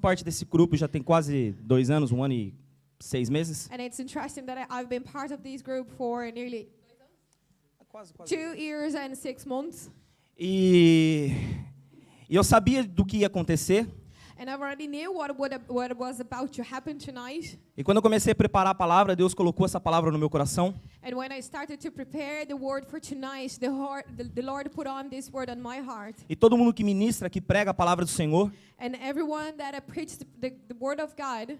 parte desse grupo já tem quase 2 anos, 1 ano e 6 meses. And it's interesting that I've been part of this group for nearly Quase. 2 years and 6 months. E eu sabia do que ia acontecer. And I already knew what was about to happen tonight. E quando eu comecei a preparar a palavra, Deus colocou essa palavra no meu coração. And when I started to prepare the word for tonight, the Lord put on this word on my heart. E todo mundo que ministra, que prega a palavra do Senhor, And everyone that preached the word of God,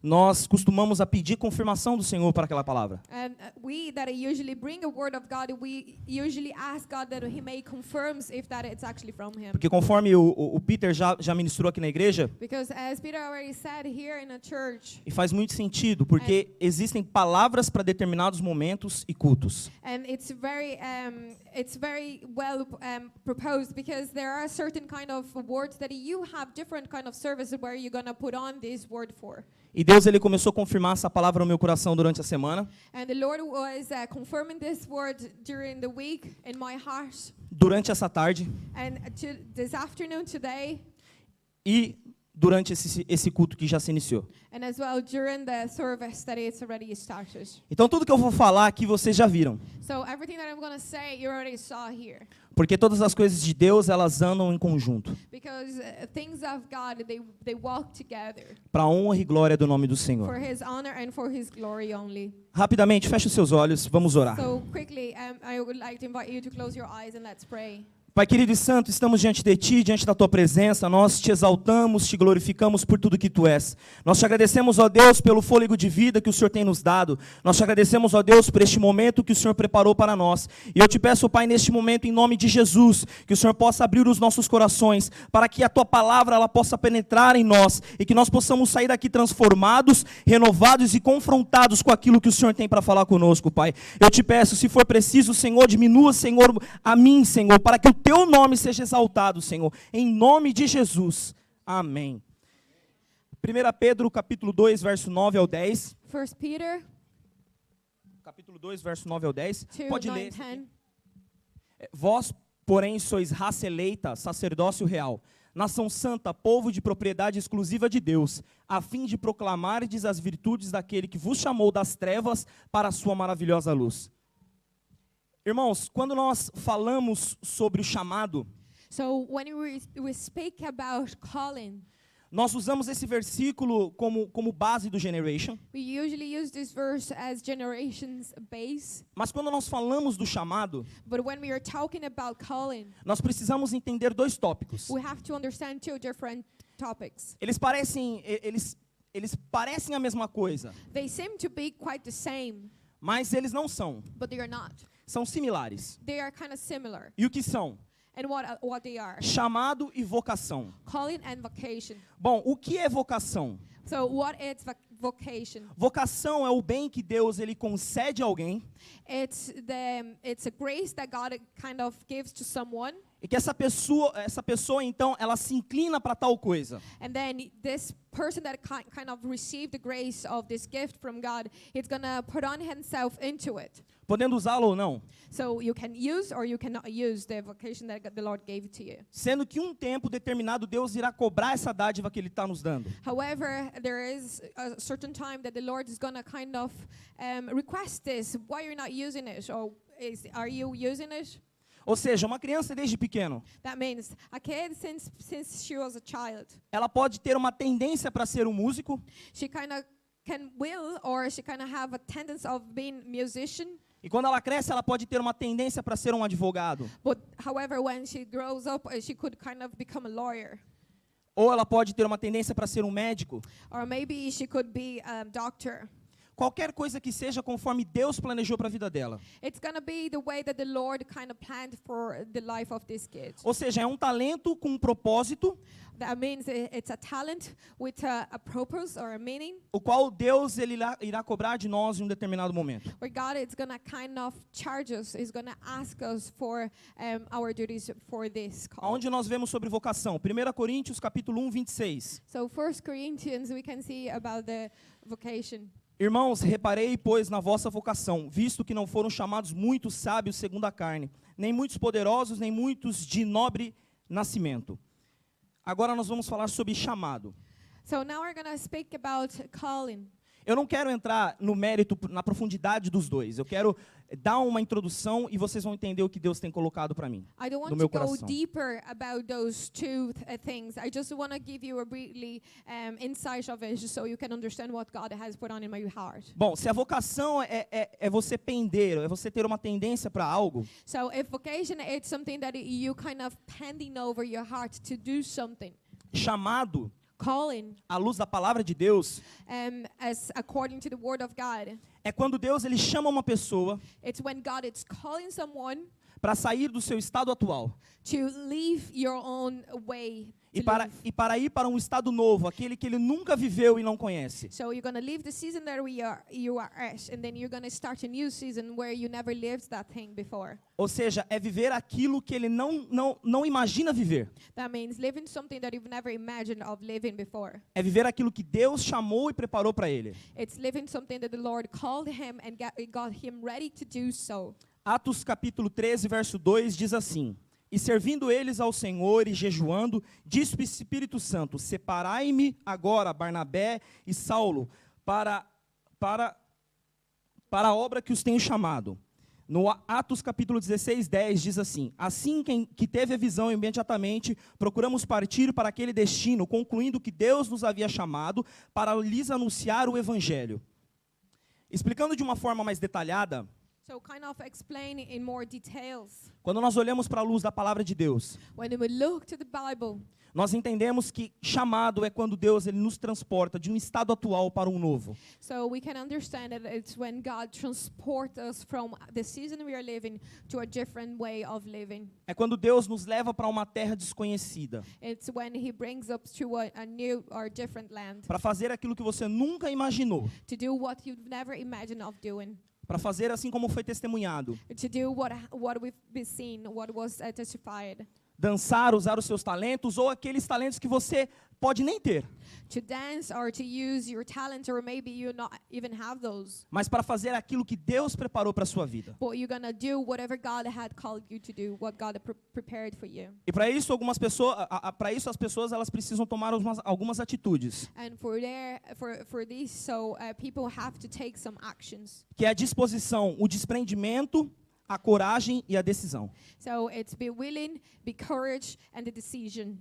nós costumamos a pedir confirmação do Senhor para aquela palavra. and we that usually bring a word of God, we usually ask God that He may confirms if that it's actually from Him. Porque conforme o Peter já ministrou aqui na igreja, Because as Peter already said here in a church, e faz muito sentido, porque existem palavras para determinados momentos e cultos. and it's very well proposed, because there are certain kind of words that you have different kind of services where you're gonna put on this word for. E Deus ele começou a confirmar essa palavra no meu coração durante a semana. And the Lord was confirming this word during the week in my heart. Durante essa tarde And this afternoon today, e durante esse culto que já se iniciou. and as well during the service that it's already started. Então tudo que eu vou falar aqui vocês já viram. So everything that I'm going to say, you already saw here. Porque todas as coisas de Deus, elas andam em conjunto. Because things of God, they walk together Para a honra e glória do nome do for Senhor. His honor and for His glory only. Rapidamente, feche os seus olhos, vamos orar. So quickly, I would like to invite you to close your eyes and let's pray. Pai querido e santo, estamos diante de Ti, diante da Tua presença, nós Te exaltamos, Te glorificamos por tudo que Tu és. Nós Te agradecemos, ó Deus, pelo fôlego de vida que o Senhor tem nos dado. Nós Te agradecemos, ó Deus, por este momento que o Senhor preparou para nós. E eu Te peço, Pai, neste momento, em nome de Jesus, que o Senhor possa abrir os nossos corações, para que a Tua palavra ela possa penetrar em nós, e que nós possamos sair daqui transformados, renovados e confrontados com aquilo que o Senhor tem para falar conosco, Pai. Eu Te peço, se for preciso, Senhor, diminua, Senhor, a mim, Senhor, para que o Teu nome seja exaltado, Senhor, em nome de Jesus. Amém. 1 Pedro, capítulo 2, verso 9 ao 10. 1 Peter Capítulo 2, verso 9 ao 10. 2, Pode 9, ler. esse aqui. 10. Vós, porém, sois raça eleita, sacerdócio real, nação santa, povo de propriedade exclusiva de Deus, a fim de proclamardes as virtudes daquele que vos chamou das trevas para a sua maravilhosa luz. Irmãos, quando nós falamos sobre o chamado, So when we speak about calling, nós usamos esse versículo como base do Generation. we usually use this verse as generations base. Mas quando nós falamos do chamado, But when we are talking about calling, nós precisamos entender 2 tópicos. we have to understand 2 different topics. Eles parecem a mesma coisa, They seem to be quite the same, mas eles não são. but they are not. São similares. They are kind of similar. E o que são? And what they are? Chamado e vocação. Calling and vocation. Bom, o que é vocação? So what is vocation? Vocação é o bem que Deus ele concede a alguém It's a grace that God kind of gives to someone, e que essa pessoa então ela se inclina para tal coisa. and then this person that kind of received the grace of this gift from God, he's gonna put on himself into it. Podendo usá-lo ou não. So you can use or you cannot use the vocation that the Lord gave to you. Sendo que um tempo determinado Deus irá cobrar essa dádiva que Ele está nos dando. However, there is a certain time that the Lord is gonna kind of request this. Why you're not using it? Or are you using it? Ou seja, uma criança desde pequeno, That means a kid since she was a child, ela pode ter uma tendência para ser um músico, she kind of will or she kind of have a tendency of being musician. e quando ela cresce, ela pode ter uma tendência para ser um advogado. But however, when she grows up, she could kind of become a lawyer. Ou ela pode ter uma tendência para ser um médico. Or maybe she could be a doctor. Qualquer coisa que seja conforme Deus planejou para a vida dela. It's going to be the way that the Lord kind of planned for the life of this kid. Ou seja, é um talento com um propósito, That means it's a talent with a purpose or a meaning, o qual Deus ele irá cobrar de nós em um determinado momento. where God is going to kind of charge us, is going to ask us for our duties for this call. Onde nós vemos sobre vocação? 1 Coríntios, capítulo 1, 26. So 1 Corinthians, we can see about the vocation. Irmãos, reparei, pois, na vossa vocação, visto que não foram chamados muitos sábios segundo a carne, nem muitos poderosos, nem muitos de nobre nascimento. Agora nós vamos falar sobre chamado. So now we're going to speak about calling. Eu não quero entrar no mérito, na profundidade dos dois. Eu quero dar uma introdução e vocês vão entender o que Deus tem colocado para mim, I don't want no to meu go coração. deeper about those two things. I just want to give you a briefly insight of it so you can understand what God has put on in my heart. Bom, se a vocação é você pender, é você ter uma tendência para algo, So if vocation is something that you kind of pending over your heart to do something, chamado, calling à luz da palavra de Deus, as according to the word of God, é quando Deus ele chama uma pessoa it's when God is calling someone para sair do seu estado atual to leave your own way e to para, live. e para ir para um estado novo, aquele que ele nunca viveu e não conhece. So you're going to leave the season that you are at, and then you're going to start a new season where you never lived that thing before. Ou seja, é viver aquilo que ele não imagina viver. That means living something that you've never imagined of living before. É viver aquilo que Deus chamou e preparou para ele. It's living something that the Lord called him and got him ready to do so. Atos capítulo 13, verso 2 diz assim: E servindo eles ao Senhor e jejuando, disse o Espírito Santo: Separai-me agora Barnabé e Saulo para a obra que os tenho chamado. No Atos capítulo 16, 10 diz assim: Assim que teve a visão, imediatamente procuramos partir para aquele destino, concluindo que Deus nos havia chamado para lhes anunciar o Evangelho. Explicando de uma forma mais detalhada, So kind of explain in more details. quando nós olhamos para a luz da palavra de Deus, When we look to the Bible, nós entendemos que chamado é quando Deus ele nos transporta de um estado atual para um novo. so we can understand that it's when God transports us from the season we are living to a different way of living. É quando Deus nos leva para uma terra desconhecida, It's when He brings us to a new or different land para fazer aquilo que você nunca imaginou, to do what you've never imagined of doing, para fazer assim como foi testemunhado, to do what we've been seen, what was testified, dançar, usar os seus talentos ou aqueles talentos que você pode nem ter, to dance or to use your talent, or maybe you not even have those. mas para fazer aquilo que Deus preparou para a sua vida. But you're gonna do whatever God had called you to do, what God prepared for you. E para isso algumas pessoas, para isso as pessoas elas precisam tomar algumas atitudes, And for this, so people have to take some actions. que é a disposição, o desprendimento, a coragem e a decisão. So it's be willing, be courage, and the decision.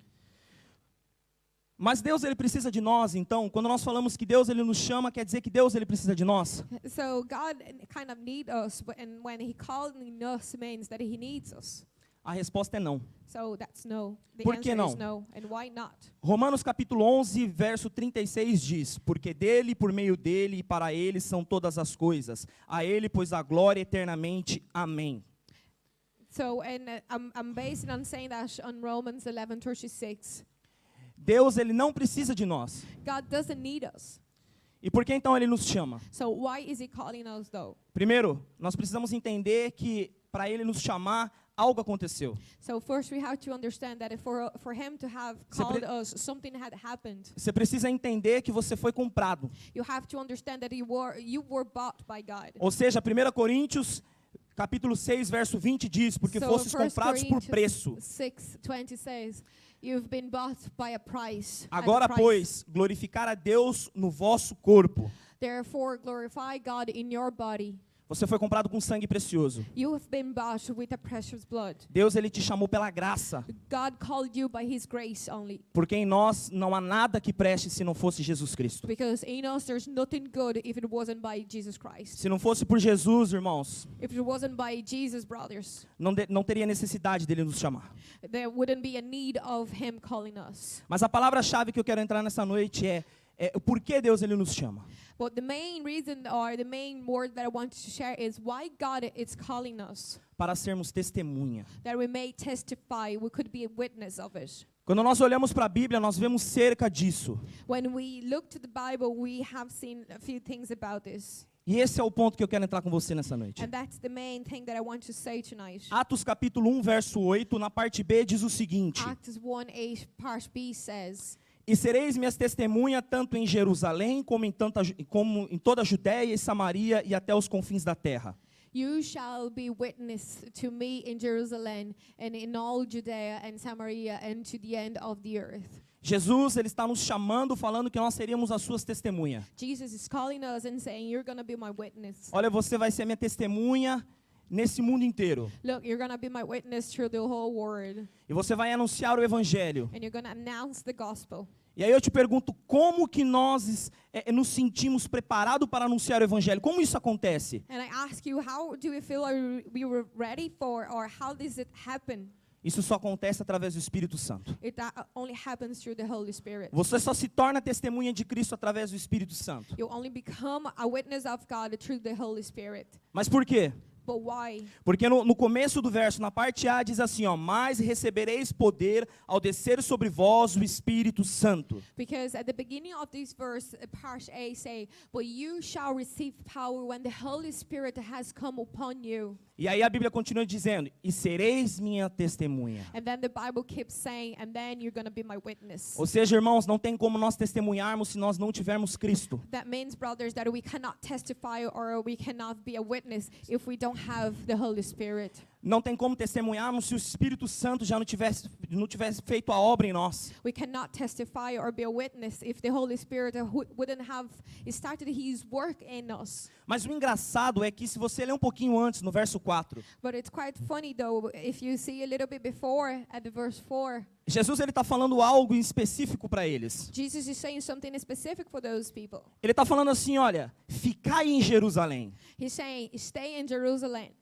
Mas Deus ele precisa de nós, então, quando nós falamos que Deus ele nos chama, quer dizer que Deus ele precisa de nós? So God kind of need us, and when He calling us means that He needs us. A resposta é não. So that's no. The Por que answer não? is no. And why not? Romanos capítulo 11, verso 36 diz: Porque dele, por meio dele e para ele são todas as coisas. A ele, pois, a glória eternamente. Amém. So, and I'm basing on saying that on Romans 11:36. Deus ele não precisa de nós. God doesn't need us. E por que então ele nos chama? So why is He calling us though? Primeiro, nós precisamos entender que para ele nos chamar, algo aconteceu. So first we have to understand that for Him to have called us, something had happened. Você precisa entender que você foi comprado. You have to understand that you were bought by God. Ou seja, 1 Coríntios capítulo 6, verso 20 diz: Porque So fostes 1 comprados por preço. 6:20 says, "You've been bought by a price." at a Agora, price. pois, glorificar a Deus no vosso corpo. Therefore glorify God in your body. Você foi comprado com sangue precioso. You have been bought with a precious blood. Deus ele te chamou pela graça, God called you by His grace only. porque em nós não há nada que preste se não fosse Jesus Cristo. Because in us there's nothing good if it wasn't by Jesus Christ. Se não fosse por Jesus, irmãos, If it wasn't by Jesus, brothers, não teria necessidade dele nos chamar. there wouldn't be a need of Him calling us. Mas a palavra-chave que eu quero entrar nessa noite é o porquê Deus ele nos chama. But the main reason or the main word that I want to share is why God is calling us. Para sermos testemunha. That we may testify, we could be a witness of it. Quando nós olhamos para a Bíblia, nós vemos cerca disso. When we look to the Bible, we have seen a few things about this. E esse é o ponto que eu quero entrar com você nessa noite. And that's the main thing that I want to say tonight. Atos capítulo 1, verso 8, na parte B diz o seguinte: Acts 1:8 part B says, E sereis minhas testemunhas tanto em Jerusalém como em toda a Judéia e Samaria e até os confins da terra. "You shall be witness to me in Jerusalem and in all Judea and Samaria and to the end of the earth." Jesus, ele está nos chamando, falando que nós seríamos as suas testemunhas. Jesus is calling us and saying, you're going to be my witness. Olha, você vai ser minha testemunha nesse mundo inteiro. Look, you're going to be my witness through the whole world. E você vai anunciar o evangelho. And you're going to announce the gospel. E aí eu te pergunto, como que nós nos sentimos preparados para anunciar o evangelho? Como isso acontece? And I ask you, how do we feel we were ready for, or how does it happen? Isso só acontece através do Espírito Santo. That only happens through the Holy Spirit. Você só se torna testemunha de Cristo através do Espírito Santo. You only become a witness of God through the Holy Spirit. Mas por quê? But why? Porque no começo do verso, na parte A, diz assim, ó, mas recebereis poder ao descer sobre vós o Espírito Santo. Because at the beginning of this verse, part A say, but you shall receive power when the Holy Spirit has come upon you. E aí a Bíblia continua dizendo, e sereis minha testemunha. And then the Bible keeps saying, and then you're going to be my witness. Ou seja, irmãos, não tem como nós testemunharmos se nós não tivermos Cristo. That means, brothers, that we cannot testify or we cannot be a witness if we don't have the Holy Spirit. Não tem como testemunharmos se o Espírito Santo já não tivesse feito a obra em nós. We cannot testify or be a witness if the Holy Spirit wouldn't have started His work in us. Mas o engraçado é que se você ler um pouquinho antes, no verso 4, But it's quite funny though, if you see a little bit before at the verse 4, Jesus ele está falando algo em específico para eles. Jesus is saying something specific for those people. Ele está falando assim, olha, ficai em Jerusalém. He's saying, stay in Jerusalem.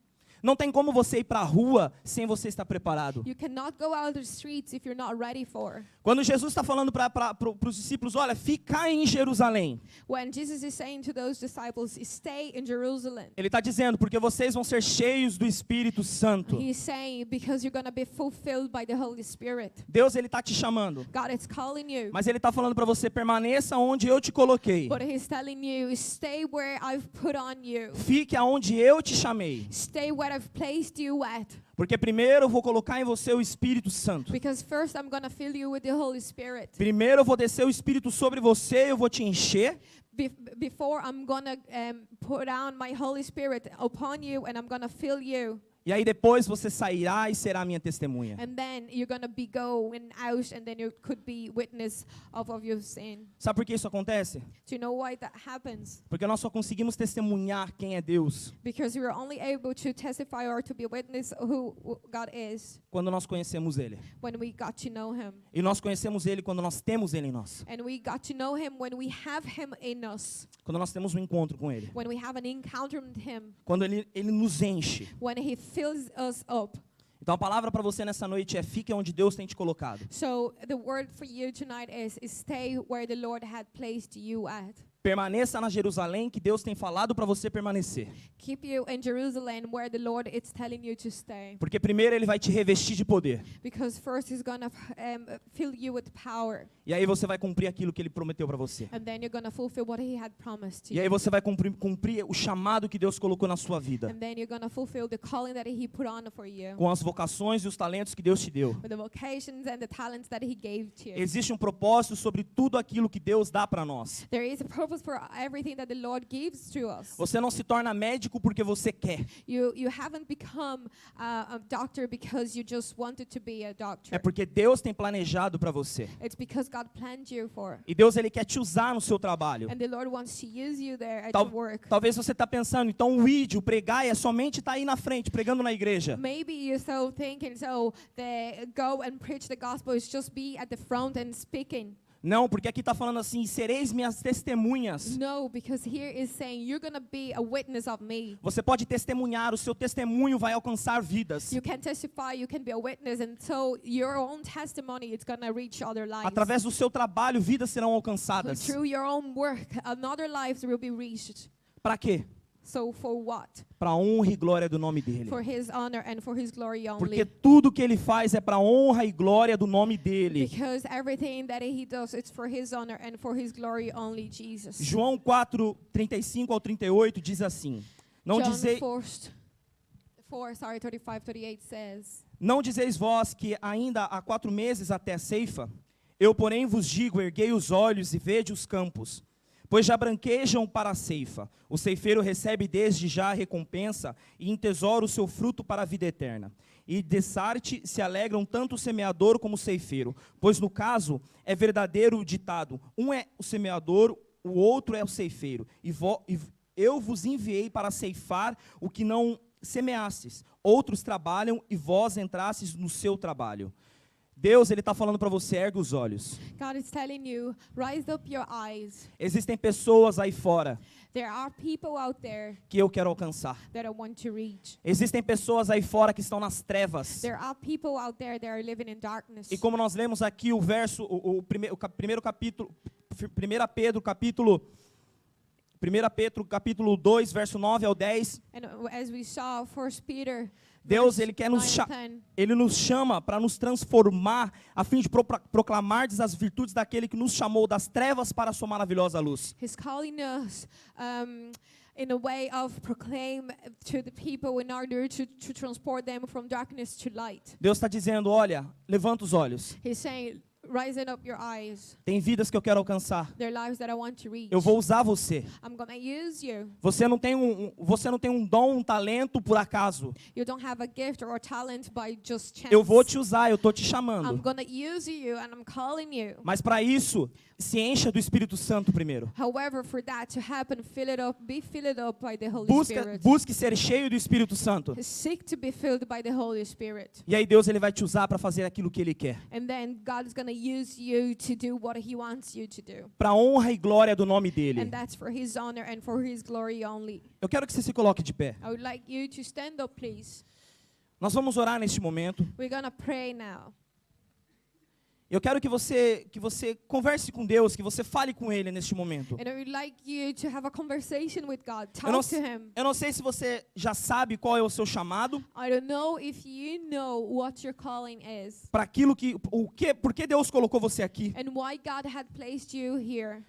Não tem como você ir para a rua sem você estar preparado. You cannot go out of the streets if you're not ready for. Quando Jesus está falando para os discípulos, olha, ficai em Jerusalém. When Jesus is saying to those disciples, stay in Jerusalem. Ele está dizendo, porque vocês vão ser cheios do Espírito Santo. He's saying, because you're going to be fulfilled by the Holy Spirit. Deus, ele está te chamando. God is calling you. Mas ele está falando para você, permaneça onde eu te coloquei. But He's telling you, stay where I've put on you. Fique aonde eu te chamei. Stay where I've placed you at. Porque primeiro eu vou colocar em você o Espírito Santo. Because first I'm going to fill you with the Holy Spirit. Primeiro eu vou descer o Espírito sobre você, eu vou te encher. Before I'm going to put down my Holy Spirit upon you and I'm going to fill you. E aí depois você sairá e será minha testemunha. And then you're going to be going out and then you could be witness of your sin. Sabe por que isso acontece? Do you know why that happens? Porque nós só conseguimos testemunhar quem é Deus Because we're only able to testify or to be a witness who God is quando nós conhecemos Ele. when we got to know Him. E nós conhecemos Ele quando nós temos Ele em nós. And we got to know Him when we have Him in us. Quando nós temos um encontro com Ele. When we have an encounter with Him. Quando Ele nos enche. When He fills us up. Então a palavra para você nessa noite é fique onde Deus tem te colocado. So the word for you tonight is stay where the Lord had placed you at. Permaneça na Jerusalém que Deus tem falado para você permanecer. Keep you in Jerusalem where the Lord is telling you to stay. Porque primeiro Ele vai te revestir de poder. Because first He's going to fill you with power. E aí você vai cumprir aquilo que Ele prometeu para você. And then you're going to fulfill what He had promised E you. aí você vai cumprir o chamado que Deus colocou na sua vida. And then you're going to fulfill the calling that He put on for you. Com as vocações e os talentos que Deus te deu. With the vocations and the talents that He gave to you. Existe um propósito sobre tudo aquilo que Deus dá para nós. There is a purpose for everything that the Lord gives to us. Você não se torna médico porque você quer. You haven't become a doctor because you just wanted to be a doctor. É porque Deus tem planejado para você. It's because God planned you for. E Deus ele quer te usar no seu trabalho. And the Lord wants to use you there at Tal- your work. Talvez você está pensando, então o ídio, pregar é somente estar aí na frente, pregando na igreja. Maybe you're so thinking, so the go and preach the gospel is just be at the front and speaking. Não, porque aqui está falando assim, sereis minhas testemunhas. No, because here is saying you're going to be a witness of me. Você pode testemunhar, o seu testemunho vai alcançar vidas. You can testify, you can be a witness, and so your own testimony is going to reach other lives. Através do seu trabalho, vidas serão alcançadas. Through your own work, another lives will be reached. Para quê? So for what? Para a honra e glória do nome dele. For His honor and for His glory only. Porque tudo que ele faz é para a honra e glória do nome dele. Because everything that He does, it's for His honor and for His glory only, Jesus. João 4:35 ao 38 diz assim: Não John dizeis 35, 38 says, Não dizeis vós que ainda há 4 meses até a ceifa? Eu, porém, vos digo, erguei os olhos e vede os campos, pois já branquejam para a ceifa. O ceifeiro recebe desde já a recompensa e entesoura o seu fruto para a vida eterna. E de Sarte se alegram tanto o semeador como o ceifeiro, pois no caso é verdadeiro o ditado: um é o semeador, o outro é o ceifeiro. E eu vos enviei para ceifar o que não semeastes. Outros trabalham e vós entrastes no seu trabalho. Deus, Ele está falando para você, ergue os olhos. God is telling you, rise up your eyes. Existem pessoas aí fora There are people out there que eu quero alcançar. that I want to reach. Existem pessoas aí fora que estão nas trevas. There are people out there that are living in darkness. E como nós lemos aqui o verso, o primeiro capítulo, 1 Pedro capítulo 2, verso 9 ao 10, And as we saw, 1 Peter, Deus, Ele quer 9 and 10, Ele nos chama para nos transformar, a fim de proclamar as virtudes daquele que nos chamou das trevas para a sua maravilhosa luz. He's calling us in a way of proclaim to the people in order to transport them from darkness to light. Deus está dizendo, olha, levanta os olhos. He's saying, rising up your eyes. Tem vidas que eu quero alcançar. There are lives that I want to reach. Eu vou usar você. I'm going to use you. Você não tem um dom, um talento por acaso. You don't have a gift or a talent by just chance. Eu vou te usar, eu estou te I'm chamando. going to use you and I'm calling you. Mas para isso, se encha do Espírito Santo primeiro. However, for that to happen, be filled up by the Holy Spirit. Busque ser cheio do Espírito Santo. Seek to be filled by the Holy Spirit. E aí Deus, Ele vai te usar para fazer aquilo que Ele quer. And then God is going to use you to do what He wants you to do. Para a honra e glória do nome dEle. And that's for His honor and for His glory only. Eu quero que você se coloque de pé. I would like you to stand up, please. Nós vamos orar neste momento. We're going to pray now. Eu quero que você converse com Deus, que você fale com Ele neste momento. And I would like you to have a conversation with God. Eu não, Talk to Him. eu não sei se você já sabe qual é o seu chamado, I don't know if you know what your calling is para aquilo por que Deus colocou você aqui. and why God had placed you here.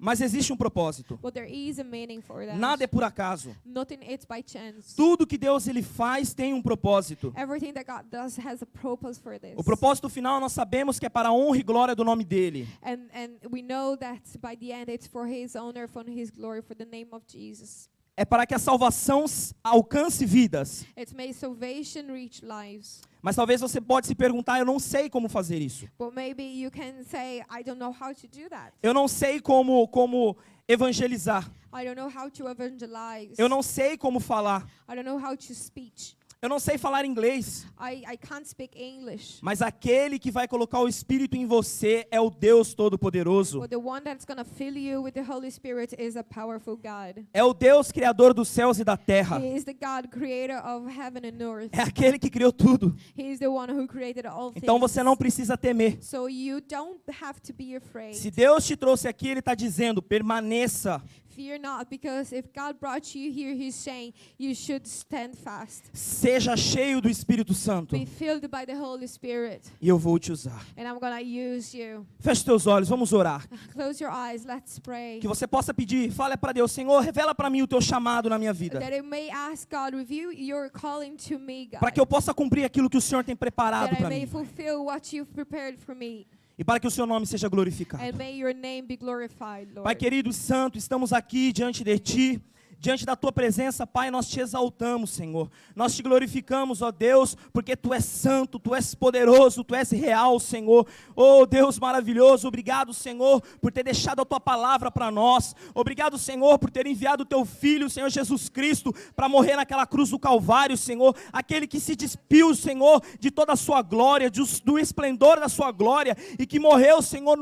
Mas existe um propósito. But there is a meaning for that. Nada é por acaso. Nothing is by chance. Tudo que Deus Ele faz tem um propósito. Everything that God does has a purpose for this. O propósito final nós sabemos que é para a honra e glória do nome dEle. And we know that by the end it's for His honor, for His glory, for the name of Jesus. É para que a salvação alcance vidas. It's made salvation reach lives. Mas talvez você pode se perguntar, eu não sei como fazer isso. But maybe you can say, I don't know how to do that. Eu não sei como evangelizar. I don't know how to evangelize. Eu não sei como falar. I don't know how to speak. Eu não sei falar inglês. I can't speak English. Mas aquele que vai colocar o Espírito em você é o Deus Todo-Poderoso. But the one that's going to fill you with the Holy Spirit is a powerful God. É o Deus Criador dos céus e da terra. He is the God creator of heaven and earth. É aquele que criou tudo. He is the one who created all Então things. você não precisa temer. So you don't have to be afraid. Se Deus te trouxe aqui, Ele está dizendo, permaneça. Fear not, because if God brought you here, He's saying you should stand fast. Seja cheio do Espírito Santo. Be filled by the Holy Spirit. E eu vou te usar. And I'm going to use you. Feche teus olhos, vamos orar. Close your eyes, let's pray. Que você possa pedir, fale para Deus, Senhor, revela para mim o teu chamado na minha vida. That I may ask God, review your calling to me, God. Para que eu possa cumprir aquilo que o Senhor tem preparado That I para may mim. fulfill what you've prepared for me. E para que o seu nome seja glorificado. And may your name be glorified, Lord. Pai querido e santo, estamos aqui diante de Ti. Diante da Tua presença, Pai, nós Te exaltamos, Senhor. Nós Te glorificamos, ó Deus, porque Tu és santo, Tu és poderoso, Tu és real, Senhor. Oh Deus maravilhoso, obrigado, Senhor, por ter deixado a Tua palavra para nós. Obrigado, Senhor, por ter enviado o Teu Filho, Senhor Jesus Cristo, para morrer naquela cruz do Calvário, Senhor. Aquele que se despiu, Senhor, de toda a Sua glória, do esplendor da Sua glória, e que morreu, Senhor,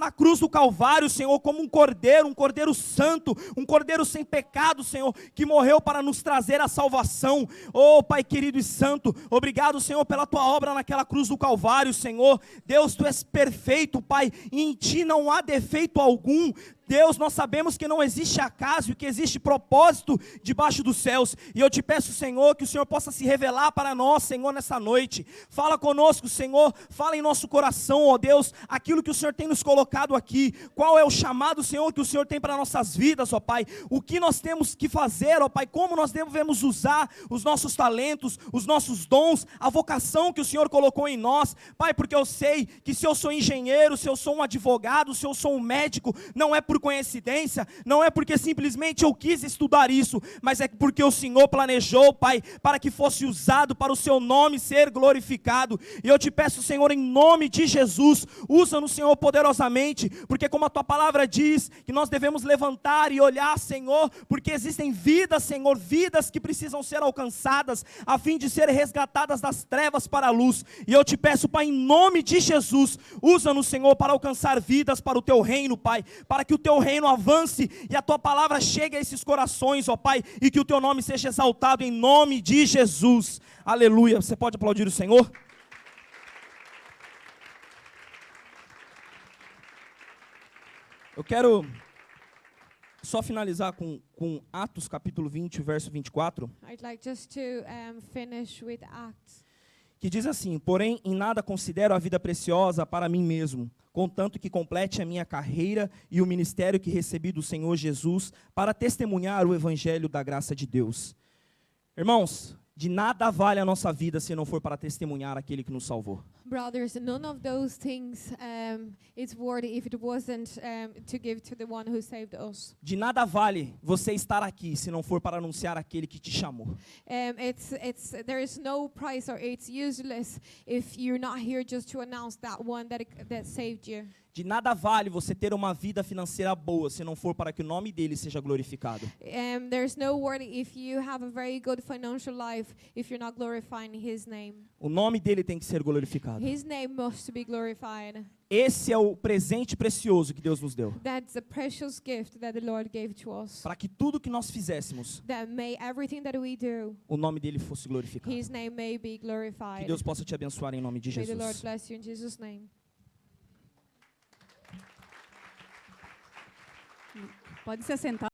na cruz do Calvário, Senhor, como um cordeiro santo, um cordeiro sem pecado, Senhor, que morreu para nos trazer a salvação. Oh, Pai querido e santo, obrigado, Senhor, pela Tua obra naquela cruz do Calvário, Senhor. Deus, Tu és perfeito, Pai, e em Ti não há defeito algum. Deus, nós sabemos que não existe acaso e que existe propósito debaixo dos céus. E eu te peço, Senhor, que o Senhor possa se revelar para nós, Senhor, nessa noite. Fala conosco, Senhor, fala em nosso coração, ó Deus, aquilo que o Senhor tem nos colocado aqui. Qual é o chamado, Senhor, que o Senhor tem para nossas vidas, ó Pai. O que nós temos que fazer, ó Pai, como nós devemos usar os nossos talentos, os nossos dons, a vocação que o Senhor colocou em nós. Pai, porque eu sei que se eu sou engenheiro, se eu sou um advogado, se eu sou um médico, não é por coincidência, não é porque simplesmente eu quis estudar isso, mas é porque o Senhor planejou, Pai, para que fosse usado para o seu nome ser glorificado. E eu te peço, Senhor, em nome de Jesus, usa-nos, Senhor, poderosamente, porque como a tua palavra diz, que nós devemos levantar e olhar, Senhor, porque existem vidas, Senhor, vidas que precisam ser alcançadas, a fim de serem resgatadas das trevas para a luz. E eu te peço, Pai, em nome de Jesus, usa-nos, Senhor, para alcançar vidas para o teu reino, Pai, para que o teu reino avance e a tua palavra chegue a esses corações, ó Pai, e que o teu nome seja exaltado em nome de Jesus. Aleluia. Você pode aplaudir o Senhor? Eu quero só finalizar com Atos capítulo 20, verso 24. I'd like just to finish with Acts. Que diz assim: porém, em nada considero a vida preciosa para mim mesmo, contanto que complete a minha carreira e o ministério que recebi do Senhor Jesus para testemunhar o evangelho da graça de Deus. Irmãos, de nada vale a nossa vida se não for para testemunhar aquele que nos salvou. Brothers, none of those things is worthy if it wasn't to give to the one who saved us. De nada vale você estar aqui se não for para anunciar aquele que te chamou. There is no price, or it's useless if you're not here just to announce that one that saved you. De nada vale você ter uma vida financeira boa se não for para que o nome dele seja glorificado. There's no worthy if you have a very good financial life if you're not glorifying His name. O nome dele tem que ser glorificado. His name must be glorified. Esse é o presente precioso que Deus nos deu. That's a precious gift that the Lord gave to us. Para que tudo que nós fizéssemos, That may everything that we do, o nome dele fosse glorificado. His name may be glorified. Que Deus possa te abençoar em nome de May the Lord Jesus. bless you in Jesus' name. Pode se assentar.